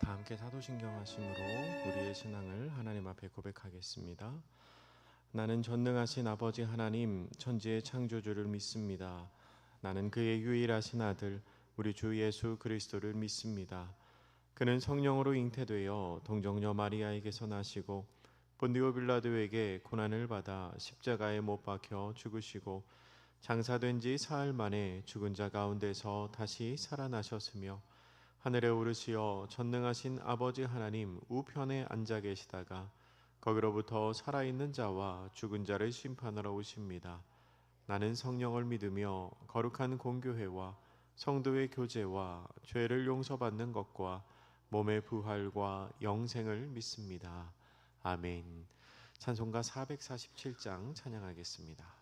다 함께 사도신경하심으로 우리의 신앙을 하나님 앞에 고백하겠습니다. 나는 전능하신 아버지 하나님 천지의 창조주를 믿습니다. 나는 그의 유일하신 아들 우리 주 예수 그리스도를 믿습니다. 그는 성령으로 잉태되어 동정녀 마리아에게서 나시고 본디오 빌라도에게 고난을 받아 십자가에 못 박혀 죽으시고 장사된 지 사흘 만에 죽은 자 가운데서 다시 살아나셨으며 하늘에 오르시어 전능하신 아버지 하나님 우편에 앉아 계시다가 거기로부터 살아있는 자와 죽은 자를 심판하러 오십니다. 나는 성령을 믿으며 거룩한 공교회와 성도의 교제와 죄를 용서받는 것과 몸의 부활과 영생을 믿습니다. 아멘. 찬송가 447장 찬양하겠습니다.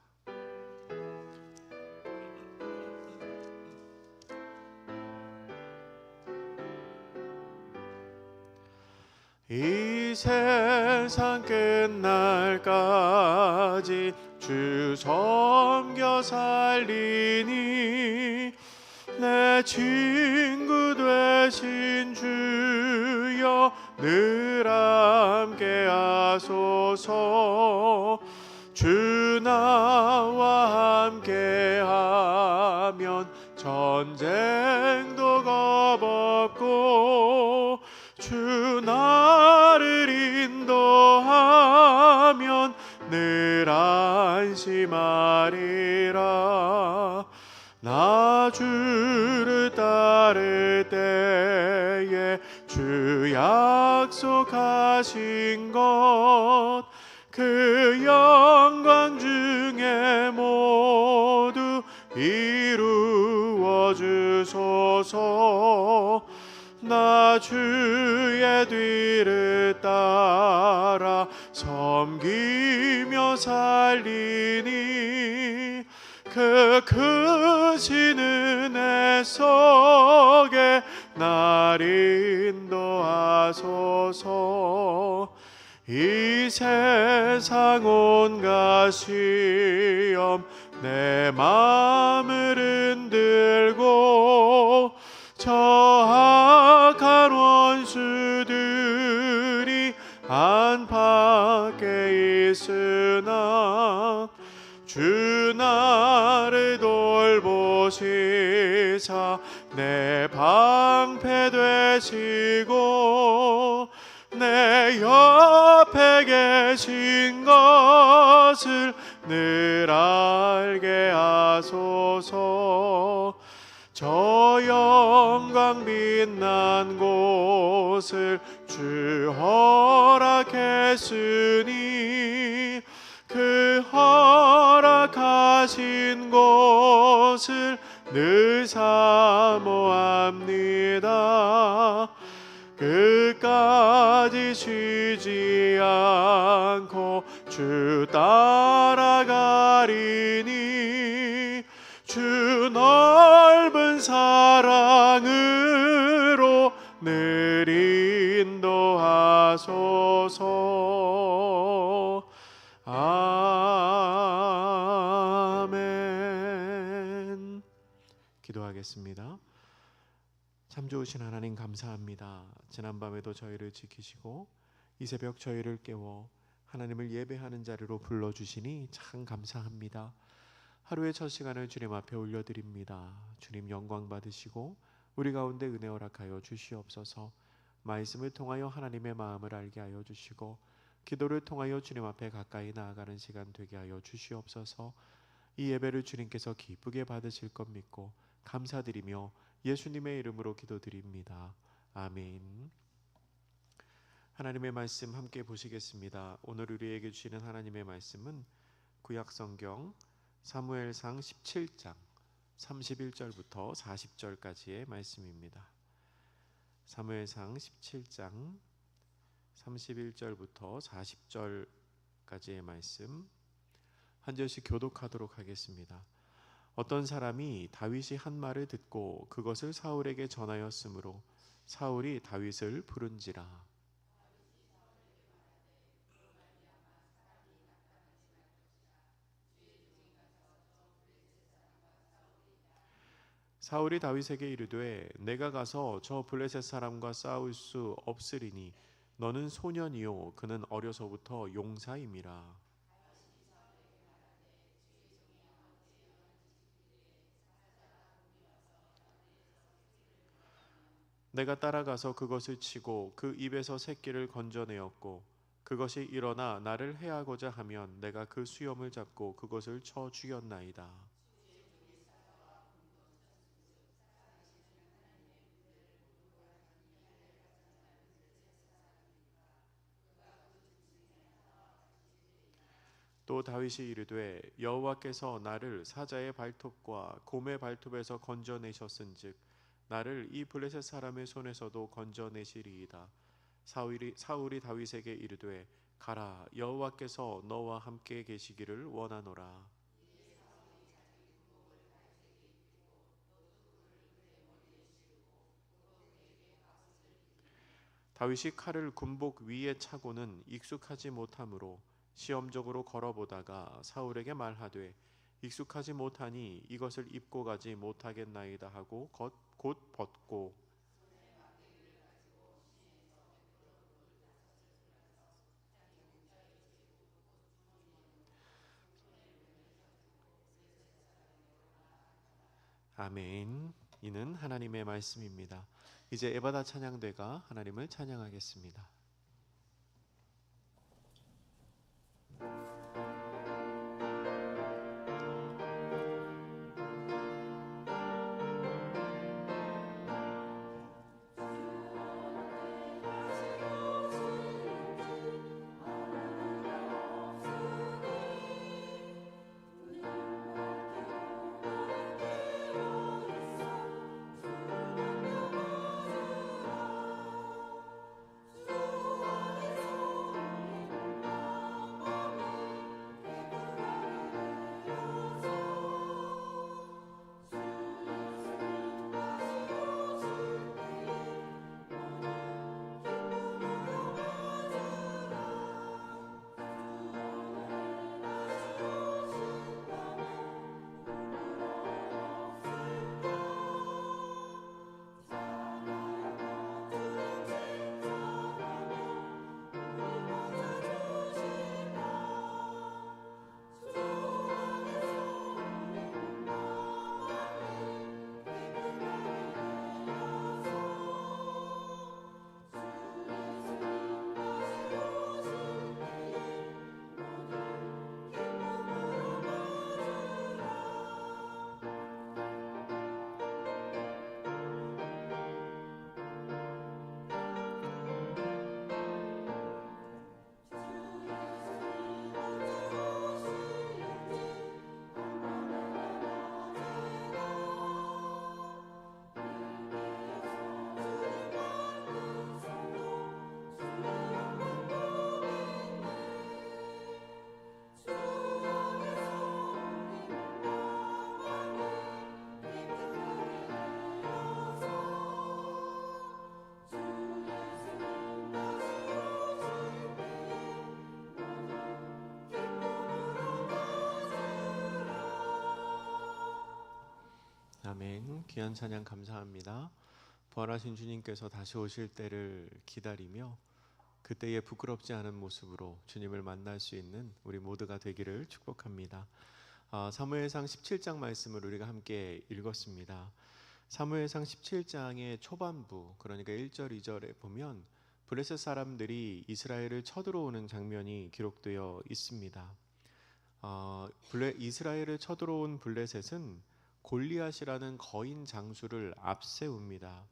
이 세상 끝날까지 주 섬겨 살리니 내 친구 되신 주여 늘 함께 하소서. 주 나와 함께 하면 전쟁도 겁없고 주 나를 인도하면 늘 안심하리라. 나 주를 따를 때에 주 약속하신 것 그 영광 중에 모두 이루어 주소서. 나 주의 뒤를 따라 섬기며 살리니 그 크신 은혜 속에 날 인도하소서. 이 세상 온갖 시험 내 맘을 흔들고 저 악한 원수들이 안팎에 있으나 주 나를 돌보시사 내 방패 되시고 내 옆에 계신 것을 늘 알게 하소서. 저 영광 빛난 곳을 주 허락했으니 그 허락하신 곳을 늘 사모합니다. 끝까지 쉬지 않고 주 따라가리니 주 넓은 사랑으로 늘 인도하소서. 아멘. 기도하겠습니다. 참 좋으신 하나님 감사합니다. 지난밤에도 저희를 지키시고 이 새벽 저희를 깨워 하나님을 예배하는 자리로 불러주시니 참 감사합니다. 하루의 첫 시간을 주님 앞에 올려드립니다. 주님 영광 받으시고 우리 가운데 은혜 허락하여 주시옵소서. 말씀을 통하여 하나님의 마음을 알게 하여 주시고 기도를 통하여 주님 앞에 가까이 나아가는 시간 되게 하여 주시옵소서. 이 예배를 주님께서 기쁘게 받으실 것 믿고 감사드리며 예수님의 이름으로 기도드립니다. 아멘. 하나님의 말씀 함께 보시겠습니다. 오늘 우리에게 주시는 하나님의 말씀은 구약성경 사무엘상 17장 31절부터 40절까지의 말씀입니다. 사무엘상 17장 31절부터 40절까지의 말씀 한 절씩 교독하도록 하겠습니다. 어떤 사람이 다윗이 한 말을 듣고 그것을 사울에게 전하였으므로 사울이 다윗을 부른지라. 사울이 다윗에게 이르되 내가 가서 저 블레셋 사람과 싸울 수 없으리니 너는 소년이요 그는 어려서부터 용사임이라. 내가 따라가서 그것을 치고 그 입에서 새끼를 건져내었고 그것이 일어나 나를 해하고자 하면 내가 그 수염을 잡고 그것을 쳐 죽였나이다. 또 다윗이 이르되 여호와께서 나를 사자의 발톱과 곰의 발톱에서 건져내셨은즉 나를 이 블레셋 사람의 손에서도 건져내시리이다. 사울이 다윗에게 이르되 가라 여호와께서 너와 함께 계시기를 원하노라. 다윗이 칼을 군복 위에 차고는 익숙하지 못하므로 시험적으로 걸어보다가 사울에게 말하되 익숙하지 못하니 이것을 입고 가지 못하겠나이다 하고 곧 벗고. 아멘. 이는 하나님의 말씀입니다. 이제 에바다 찬양대가 하나님을 찬양하겠습니다. 아멘. 귀한 찬양 감사합니다. 부활하신 주님께서 다시 오실 때를 기다리며 그때의 부끄럽지 않은 모습으로 주님을 만날 수 있는 우리 모두가 되기를 축복합니다. 사무엘상 17장 말씀을 우리가 함께 읽었습니다. 사무엘상 17장의 초반부, 그러니까 1절 2절에 보면 블레셋 사람들이 이스라엘을 쳐들어오는 장면이 기록되어 있습니다. 이스라엘을 쳐들어온 블레셋은 골리앗이라는 거인 장수를 앞세웁니다.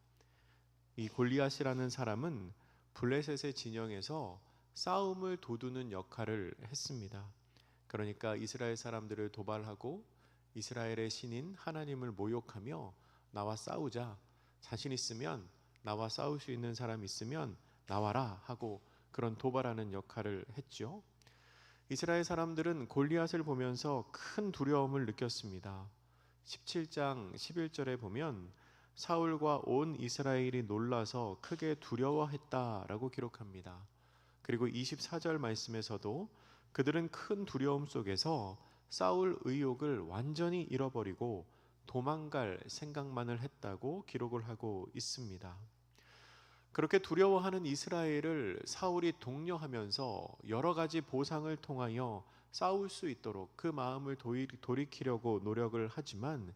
이 골리앗이라는 사람은 블레셋의 진영에서 싸움을 도두는 역할을 했습니다. 그러니까 이스라엘 사람들을 도발하고 이스라엘의 신인 하나님을 모욕하며 나와 싸우자, 자신 있으면 나와 싸울 수 있는 사람 있으면 나와라 하고 그런 도발하는 역할을 했죠. 이스라엘 사람들은 골리앗을 보면서 큰 두려움을 느꼈습니다. 17장 11절에 보면 사울과 온 이스라엘이 놀라서 크게 두려워했다라고 기록합니다. 그리고 24절 말씀에서도 그들은 큰 두려움 속에서 싸울 의욕을 완전히 잃어버리고 도망갈 생각만을 했다고 기록을 하고 있습니다. 그렇게 두려워하는 이스라엘을 사울이 독려하면서 여러 가지 보상을 통하여 싸울 수 있도록 그 마음을 돌이키려고 노력을 하지만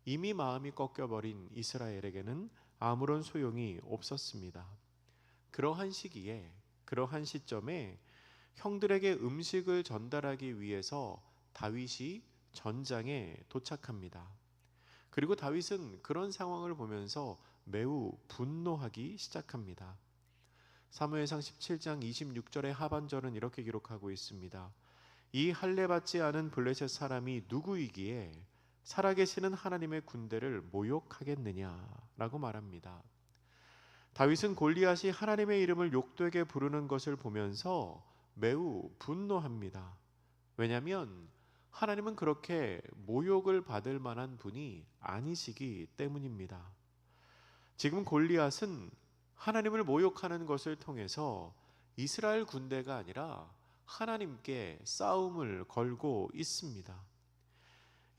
이미 마음이 꺾여버린 이스라엘에게는 아무런 소용이 없었습니다. 그러한 시기에, 그러한 시점에 형들에게 음식을 전달하기 위해서 다윗이 전장에 도착합니다. 그리고 다윗은 그런 상황을 보면서 매우 분노하기 시작합니다. 사무엘상 17장 26절의 하반절은 이렇게 기록하고 있습니다. 이 할례받지 않은 블레셋 사람이 누구이기에 살아계시는 하나님의 군대를 모욕하겠느냐라고 말합니다. 다윗은 골리앗이 하나님의 이름을 욕되게 부르는 것을 보면서 매우 분노합니다. 왜냐하면 하나님은 그렇게 모욕을 받을 만한 분이 아니시기 때문입니다. 지금 골리앗은 하나님을 모욕하는 것을 통해서 이스라엘 군대가 아니라 하나님께 싸움을 걸고 있습니다.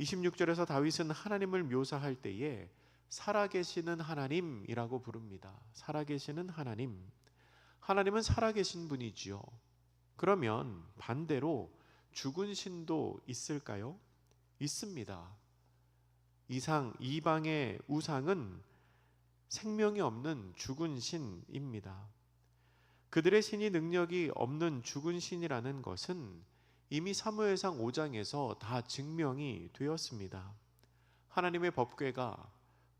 26절에서 다윗은 하나님을 묘사할 때에 살아계시는 하나님이라고 부릅니다. 살아계시는 하나님. 하나님은 살아계신 분이지요. 그러면 반대로 죽은 신도 있을까요? 있습니다. 이방의 우상은 생명이 없는 죽은 신입니다. 그들의 신이 능력이 없는 죽은 신이라는 것은 이미 사무엘상 5장에서 다 증명이 되었습니다. 하나님의 법궤가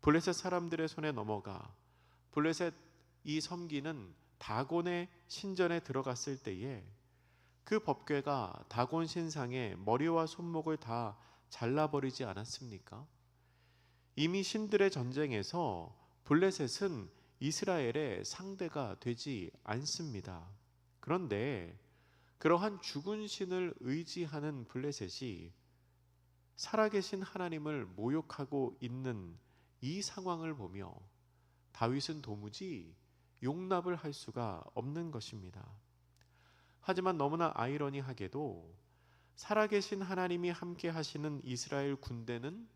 블레셋 사람들의 손에 넘어가 블레셋이 섬기는 다곤의 신전에 들어갔을 때에 그 법궤가 다곤 신상의 머리와 손목을 다 잘라버리지 않았습니까? 이미 신들의 전쟁에서 블레셋은 이스라엘의 상대가 되지 않습니다. 그런데 그러한 죽은 신을 의지하는 블레셋이 살아계신 하나님을 모욕하고 있는 이 상황을 보며 다윗은 도무지 용납을 할 수가 없는 것입니다. 하지만 너무나 아이러니하게도 살아계신 하나님이 함께 하시는 이스라엘 군대는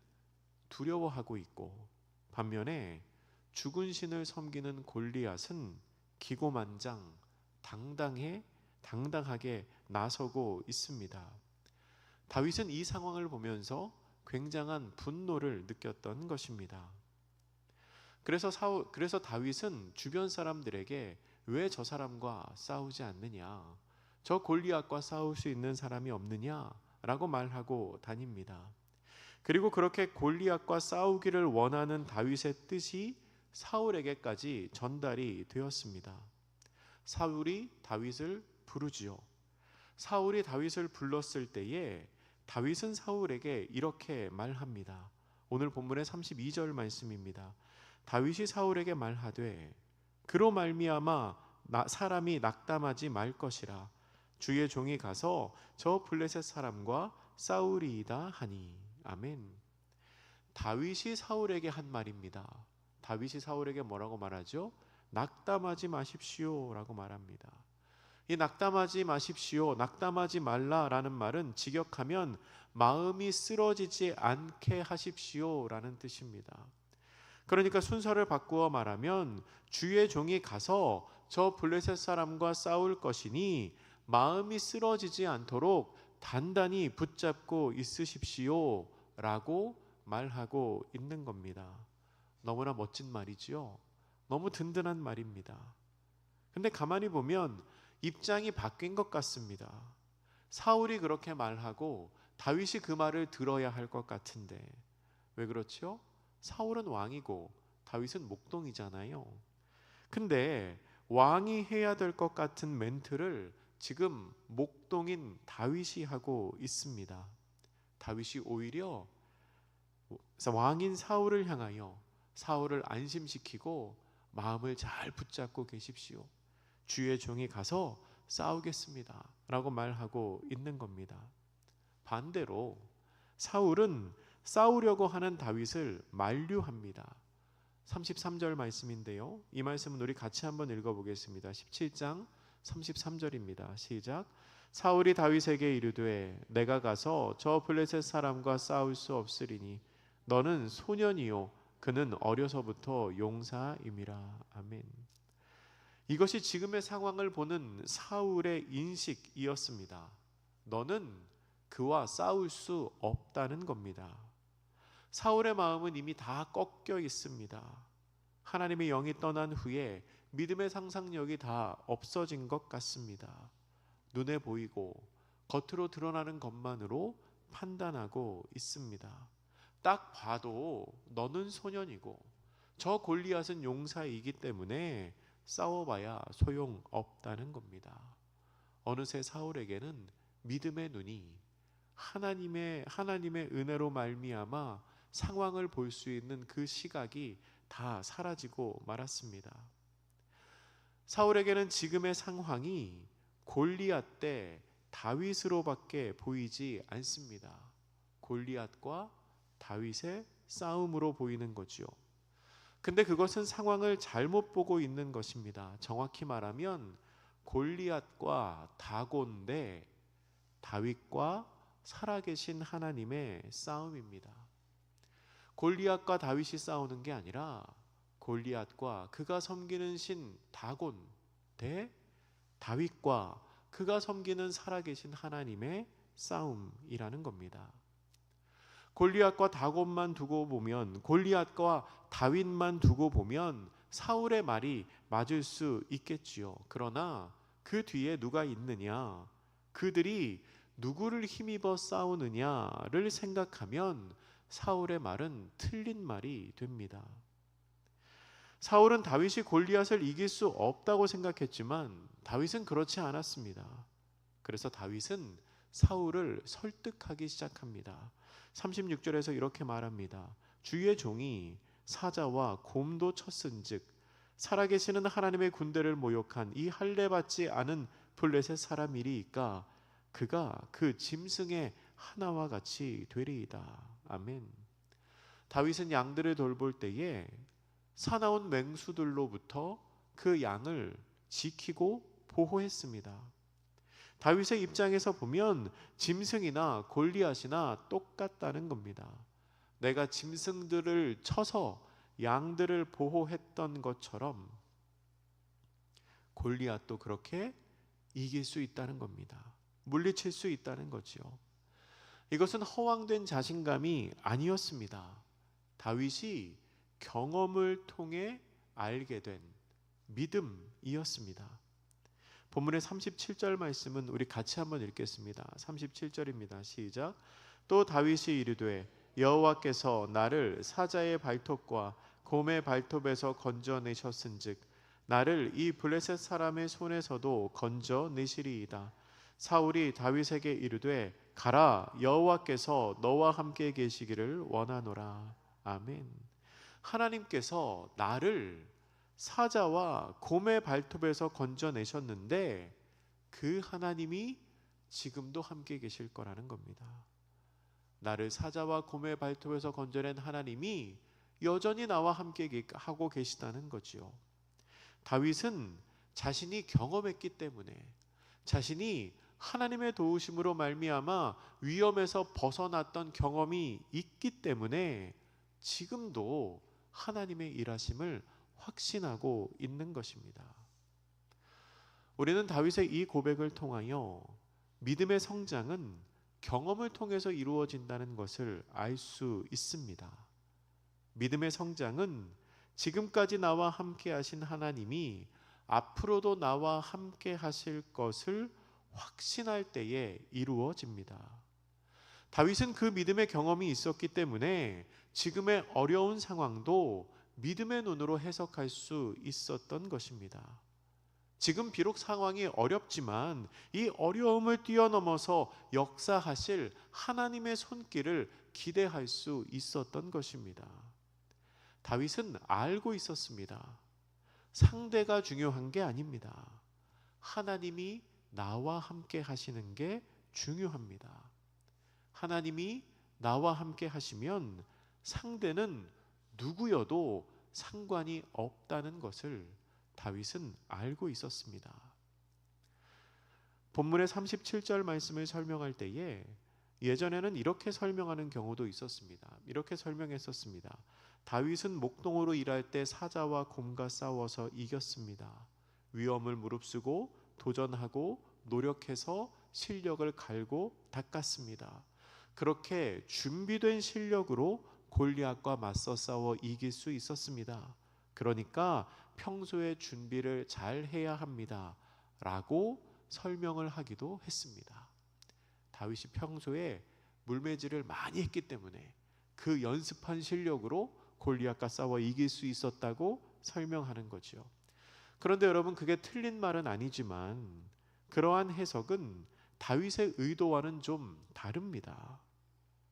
두려워하고 있고, 반면에 죽은 신을 섬기는 골리앗은 기고만장 당당하게 나서고 있습니다. 다윗은 이 상황을 보면서 굉장한 분노를 느꼈던 것입니다. 그래서 다윗은 주변 사람들에게 왜 저 사람과 싸우지 않느냐, 저 골리앗과 싸울 수 있는 사람이 없느냐라고 말하고 다닙니다. 그리고 그렇게 골리앗과 싸우기를 원하는 다윗의 뜻이 사울에게까지 전달이 되었습니다. 사울이 다윗을 부르지요. 사울이 다윗을 불렀을 때에 다윗은 사울에게 이렇게 말합니다. 오늘 본문의 32절 말씀입니다. 다윗이 사울에게 말하되 그로 말미암아 사람이 낙담하지 말 것이라. 주의 종이 가서 저 블레셋 사람과 싸우리이다 하니. 아멘. 다윗이 사울에게 한 말입니다. 다윗이 사울에게 뭐라고 말하죠? 낙담하지 마십시오 라고 말합니다. 이 낙담하지 마십시오, 낙담하지 말라라는 말은 직역하면 마음이 쓰러지지 않게 하십시오 라는 뜻입니다. 그러니까 순서를 바꾸어 말하면 주의 종이 가서 저 블레셋 사람과 싸울 것이니 마음이 쓰러지지 않도록 단단히 붙잡고 있으십시오 라고 말하고 있는 겁니다. 너무나 멋진 말이지요. 너무 든든한 말입니다. 근데 가만히 보면 입장이 바뀐 것 같습니다. 사울이 그렇게 말하고 다윗이 그 말을 들어야 할 것 같은데 왜 그렇죠? 사울은 왕이고 다윗은 목동이잖아요. 근데 왕이 해야 될 것 같은 멘트를 지금 목동인 다윗이 하고 있습니다. 다윗이 오히려 왕인 사울을 향하여 사울을 안심시키고 마음을 잘 붙잡고 계십시오. 주의 종이 가서 싸우겠습니다 라고 말하고 있는 겁니다. 반대로 사울은 싸우려고 하는 다윗을 만류합니다. 33절 말씀인데요, 이 말씀은 우리 같이 한번 읽어보겠습니다. 17장 33절입니다. 시작. 사울이 다윗에게 이르되 내가 가서 저 블레셋 사람과 싸울 수 없으리니 너는 소년이요 그는 어려서부터 용사임이라. 아멘. 이것이 지금의 상황을 보는 사울의 인식이었습니다. 너는 그와 싸울 수 없다는 겁니다. 사울의 마음은 이미 다 꺾여 있습니다. 하나님의 영이 떠난 후에 믿음의 상상력이 다 없어진 것 같습니다. 눈에 보이고 겉으로 드러나는 것만으로 판단하고 있습니다. 딱 봐도 너는 소년이고 저 골리앗은 용사이기 때문에 싸워봐야 소용없다는 겁니다. 어느새 사울에게는 믿음의 눈이 하나님의 은혜로 말미암아 상황을 볼 수 있는 그 시각이 다 사라지고 말았습니다. 사울에게는 지금의 상황이 골리앗 대 다윗으로밖에 보이지 않습니다. 골리앗과 다윗의 싸움으로 보이는 거지요. 근데 그것은 상황을 잘못 보고 있는 것입니다. 정확히 말하면 골리앗과 다곤 대 다윗과 살아계신 하나님의 싸움입니다. 골리앗과 다윗이 싸우는 게 아니라 골리앗과 그가 섬기는 신 다곤 대 다윗과 그가 섬기는 살아계신 하나님의 싸움이라는 겁니다. 골리앗과 다곤만 두고 보면, 골리앗과 다윗만 두고 보면 사울의 말이 맞을 수 있겠지요. 그러나 그 뒤에 누가 있느냐, 그들이 누구를 힘입어 싸우느냐를 생각하면 사울의 말은 틀린 말이 됩니다. 사울은 다윗이 골리앗을 이길 수 없다고 생각했지만 다윗은 그렇지 않았습니다. 그래서 다윗은 사울을 설득하기 시작합니다. 36절에서 이렇게 말합니다. 주의 종이 사자와 곰도 쳤은즉 살아계시는 하나님의 군대를 모욕한 이 할례 받지 않은 블레셋 사람이리이까 그가 그 짐승의 하나와 같이 되리이다. 아멘. 다윗은 양들을 돌볼 때에 사나운 맹수들로부터 그 양을 지키고 보호했습니다. 다윗의 입장에서 보면 짐승이나 골리앗이나 똑같다는 겁니다. 내가 짐승들을 쳐서 양들을 보호했던 것처럼 골리앗도 그렇게 이길 수 있다는 겁니다. 물리칠 수 있다는 거지요. 이것은 허황된 자신감이 아니었습니다. 다윗이 경험을 통해 알게 된 믿음이었습니다. 본문의 37절 말씀은 우리 같이 한번 읽겠습니다. 37절입니다. 시작. 또 다윗이 이르되 여호와께서 나를 사자의 발톱과 곰의 발톱에서 건져내셨은즉 나를 이 블레셋 사람의 손에서도 건져내시리이다. 사울이 다윗에게 이르되 가라, 여호와께서 너와 함께 계시기를 원하노라. 아멘. 하나님께서 나를 사자와 곰의 발톱에서 건져내셨는데 그 하나님이 지금도 함께 계실 거라는 겁니다. 나를 사자와 곰의 발톱에서 건져낸 하나님이 여전히 나와 함께 하고 계시다는 거지요. 다윗은 자신이 경험했기 때문에, 자신이 하나님의 도우심으로 말미암아 위험에서 벗어났던 경험이 있기 때문에 지금도 하나님의 일하심을 확신하고 있는 것입니다. 우리는 다윗의 이 고백을 통하여 믿음의 성장은 경험을 통해서 이루어진다는 것을 알 수 있습니다. 믿음의 성장은 지금까지 나와 함께 하신 하나님이 앞으로도 나와 함께 하실 것을 확신할 때에 이루어집니다. 다윗은 그 믿음의 경험이 있었기 때문에 지금의 어려운 상황도 믿음의 눈으로 해석할 수 있었던 것입니다. 지금 비록 상황이 어렵지만 이 어려움을 뛰어넘어서 역사하실 하나님의 손길을 기대할 수 있었던 것입니다. 다윗은 알고 있었습니다. 상대가 중요한 게 아닙니다. 하나님이 나와 함께 하시는 게 중요합니다. 하나님이 나와 함께 하시면 상대는 누구여도 상관이 없다는 것을 다윗은 알고 있었습니다. 본문의 37절 말씀을 설명할 때에 예전에는 이렇게 설명하는 경우도 있었습니다. 이렇게 설명했었습니다. 다윗은 목동으로 일할 때 사자와 곰과 싸워서 이겼습니다. 위험을 무릅쓰고 도전하고 노력해서 실력을 갈고 닦았습니다. 그렇게 준비된 실력으로 골리앗과 맞서 싸워 이길 수 있었습니다. 그러니까 평소에 준비를 잘 해야 합니다 라고 설명을 하기도 했습니다. 다윗이 평소에 물매질을 많이 했기 때문에 그 연습한 실력으로 골리앗과 싸워 이길 수 있었다고 설명하는 거죠. 그런데 여러분, 그게 틀린 말은 아니지만 그러한 해석은 다윗의 의도와는 좀 다릅니다.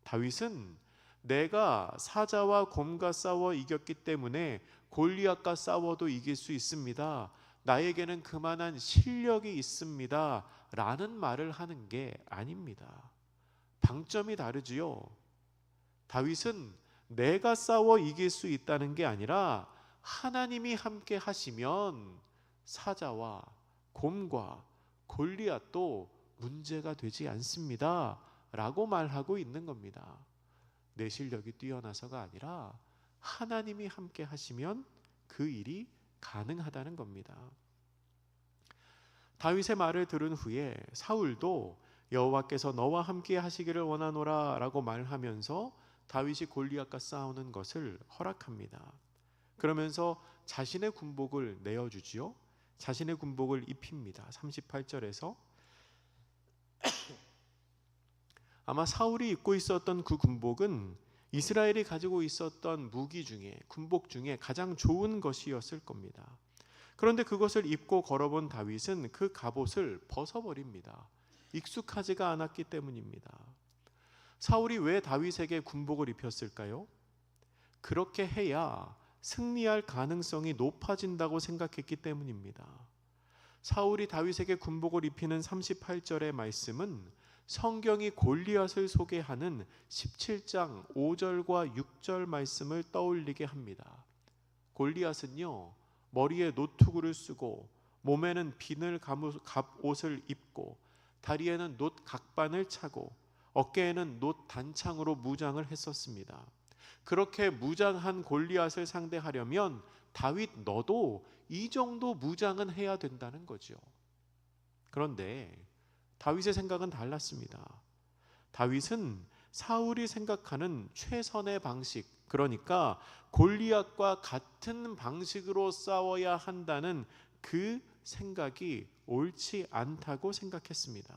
다윗은 내가 사자와 곰과 싸워 이겼기 때문에 골리앗과 싸워도 이길 수 있습니다, 나에게는 그만한 실력이 있습니다 라는 말을 하는 게 아닙니다. 방점이 다르지요. 다윗은 내가 싸워 이길 수 있다는 게 아니라 하나님이 함께 하시면 사자와 곰과 골리앗도 문제가 되지 않습니다 라고 말하고 있는 겁니다. 내 실력이 뛰어나서가 아니라 하나님이 함께 하시면 그 일이 가능하다는 겁니다. 다윗의 말을 들은 후에 사울도 여호와께서 너와 함께 하시기를 원하노라 라고 말하면서 다윗이 골리앗과 싸우는 것을 허락합니다. 그러면서 자신의 군복을 내어주지요. 자신의 군복을 입힙니다. 38절에서 아마 사울이 입고 있었던 그 군복은 이스라엘이 가지고 있었던 무기 중에, 군복 중에 가장 좋은 것이었을 겁니다. 그런데 그것을 입고 걸어본 다윗은 그 갑옷을 벗어버립니다. 익숙하지가 않았기 때문입니다. 사울이 왜 다윗에게 군복을 입혔을까요? 그렇게 해야 승리할 가능성이 높아진다고 생각했기 때문입니다. 사울이 다윗에게 군복을 입히는 38절의 말씀은 성경이 골리앗을 소개하는 17장 5절과 6절 말씀을 떠올리게 합니다. 골리앗은요, 머리에 노투구를 쓰고 몸에는 비늘 갑옷을 입고 다리에는 놋 각반을 차고 어깨에는 놋 단창으로 무장을 했었습니다. 그렇게 무장한 골리앗을 상대하려면 다윗 너도 이 정도 무장은 해야 된다는 거죠. 그런데 다윗의 생각은 달랐습니다. 다윗은 사울이 생각하는 최선의 방식, 그러니까 골리앗과 같은 방식으로 싸워야 한다는 그 생각이 옳지 않다고 생각했습니다.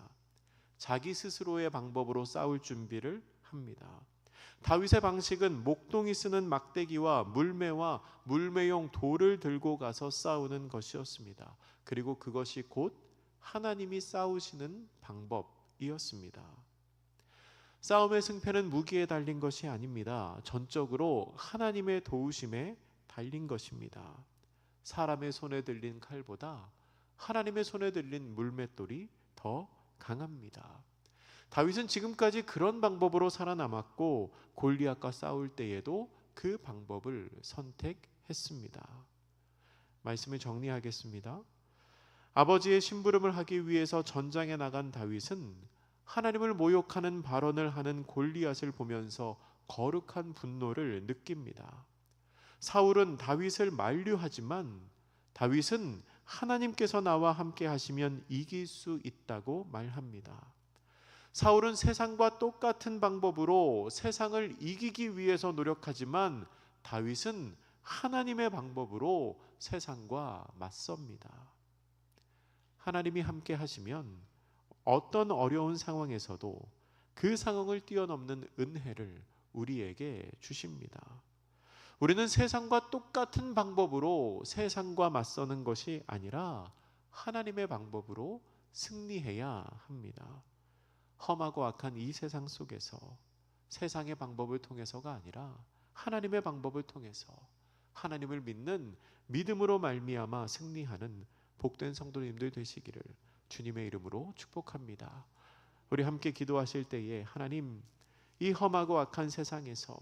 자기 스스로의 방법으로 싸울 준비를 합니다. 다윗의 방식은 목동이 쓰는 막대기와 물매와 물매용 돌을 들고 가서 싸우는 것이었습니다. 그리고 그것이 곧 하나님이 싸우시는 방법이었습니다. 싸움의 승패는 무기에 달린 것이 아닙니다. 전적으로 하나님의 도우심에 달린 것입니다. 사람의 손에 들린 칼보다 하나님의 손에 들린 물맷돌이 더 강합니다. 다윗은 지금까지 그런 방법으로 살아남았고 골리앗과 싸울 때에도 그 방법을 선택했습니다. 말씀을 정리하겠습니다. 아버지의 심부름을 하기 위해서 전장에 나간 다윗은 하나님을 모욕하는 발언을 하는 골리앗을 보면서 거룩한 분노를 느낍니다. 사울은 다윗을 만류하지만 다윗은 하나님께서 나와 함께 하시면 이길 수 있다고 말합니다. 사울은 세상과 똑같은 방법으로 세상을 이기기 위해서 노력하지만 다윗은 하나님의 방법으로 세상과 맞섭니다. 하나님이 함께 하시면 어떤 어려운 상황에서도 그 상황을 뛰어넘는 은혜를 우리에게 주십니다. 우리는 세상과 똑같은 방법으로 세상과 맞서는 것이 아니라 하나님의 방법으로 승리해야 합니다. 험하고 악한 이 세상 속에서 세상의 방법을 통해서가 아니라 하나님의 방법을 통해서 하나님을 믿는 믿음으로 말미암아 승리하는 복된 성도님들 되시기를 주님의 이름으로 축복합니다. 우리 함께 기도하실 때에 하나님, 이 험하고 악한 세상에서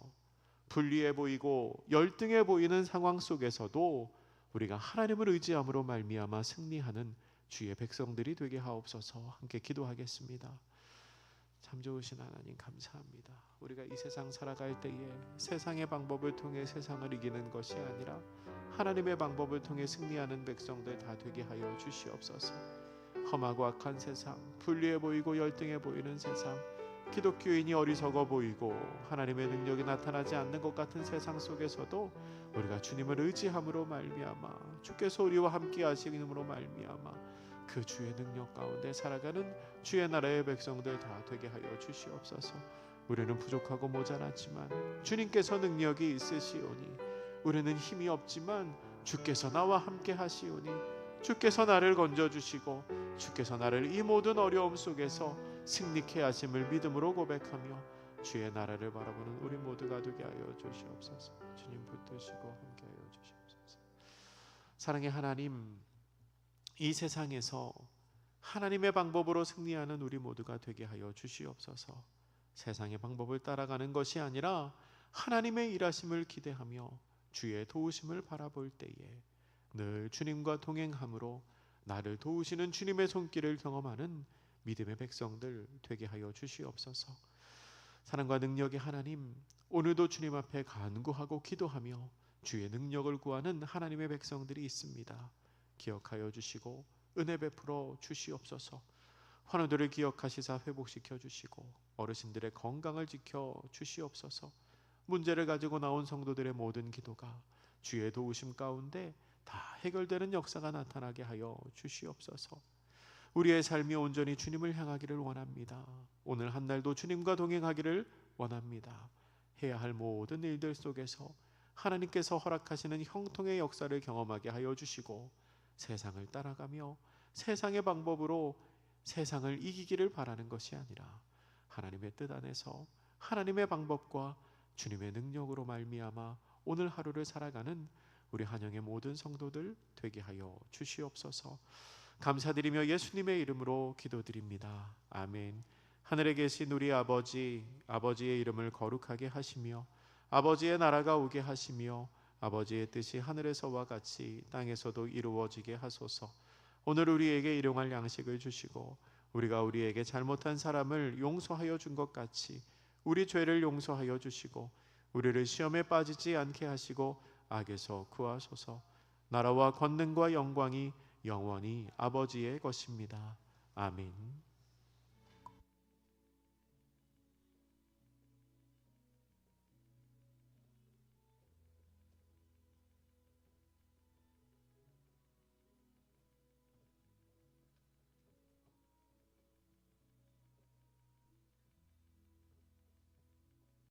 불리해 보이고 열등해 보이는 상황 속에서도 우리가 하나님을 의지함으로 말미암아 승리하는 주의 백성들이 되게 하옵소서. 함께 기도하겠습니다. 참 좋으신 하나님 감사합니다. 우리가 이 세상 살아갈 때에 세상의 방법을 통해 세상을 이기는 것이 아니라 하나님의 방법을 통해 승리하는 백성들 다 되게 하여 주시옵소서. 험하고 악한 세상, 불리해 보이고 열등해 보이는 세상, 기독교인이 어리석어 보이고 하나님의 능력이 나타나지 않는 것 같은 세상 속에서도 우리가 주님을 의지함으로 말미암아 주께서 우리와 함께 하시므로 말미암아 그 주의 능력 가운데 살아가는 주의 나라의 백성들 다 되게 하여 주시옵소서. 우리는 부족하고 모자랐지만 주님께서 능력이 있으시오니, 우리는 힘이 없지만 주께서 나와 함께 하시오니, 주께서 나를 건져주시고 주께서 나를 이 모든 어려움 속에서 승리케 하심을 믿음으로 고백하며 주의 나라를 바라보는 우리 모두가 되게 하여 주시옵소서. 주님 붙드시고 함께 하여 주시옵소서. 사랑의 하나님, 이 세상에서 하나님의 방법으로 승리하는 우리 모두가 되게 하여 주시옵소서. 세상의 방법을 따라가는 것이 아니라 하나님의 일하심을 기대하며 주의 도우심을 바라볼 때에 늘 주님과 동행함으로 나를 도우시는 주님의 손길을 경험하는 믿음의 백성들 되게 하여 주시옵소서. 사랑과 능력의 하나님, 오늘도 주님 앞에 간구하고 기도하며 주의 능력을 구하는 하나님의 백성들이 있습니다. 기억하여 주시고 은혜 베풀어 주시옵소서. 환우들을 기억하시사 회복시켜 주시고 어르신들의 건강을 지켜 주시옵소서. 문제를 가지고 나온 성도들의 모든 기도가 주의 도우심 가운데 다 해결되는 역사가 나타나게 하여 주시옵소서. 우리의 삶이 온전히 주님을 향하기를 원합니다. 오늘 한 날도 주님과 동행하기를 원합니다. 해야 할 모든 일들 속에서 하나님께서 허락하시는 형통의 역사를 경험하게 하여 주시고 세상을 따라가며 세상의 방법으로 세상을 이기기를 바라는 것이 아니라 하나님의 뜻 안에서 하나님의 방법과 주님의 능력으로 말미암아 오늘 하루를 살아가는 우리 한영의 모든 성도들 되게 하여 주시옵소서. 감사드리며 예수님의 이름으로 기도드립니다. 아멘. 하늘에 계신 우리 아버지, 아버지의 이름을 거룩하게 하시며 아버지의 나라가 오게 하시며 아버지의 뜻이 하늘에서와 같이 땅에서도 이루어지게 하소서. 오늘 우리에게 일용할 양식을 주시고 우리가 우리에게 잘못한 사람을 용서하여 준 것 같이 우리 죄를 용서하여 주시고 우리를 시험에 빠지지 않게 하시고 악에서 구하소서. 나라와 권능과 영광이 영원히 아버지의 것입니다. 아멘.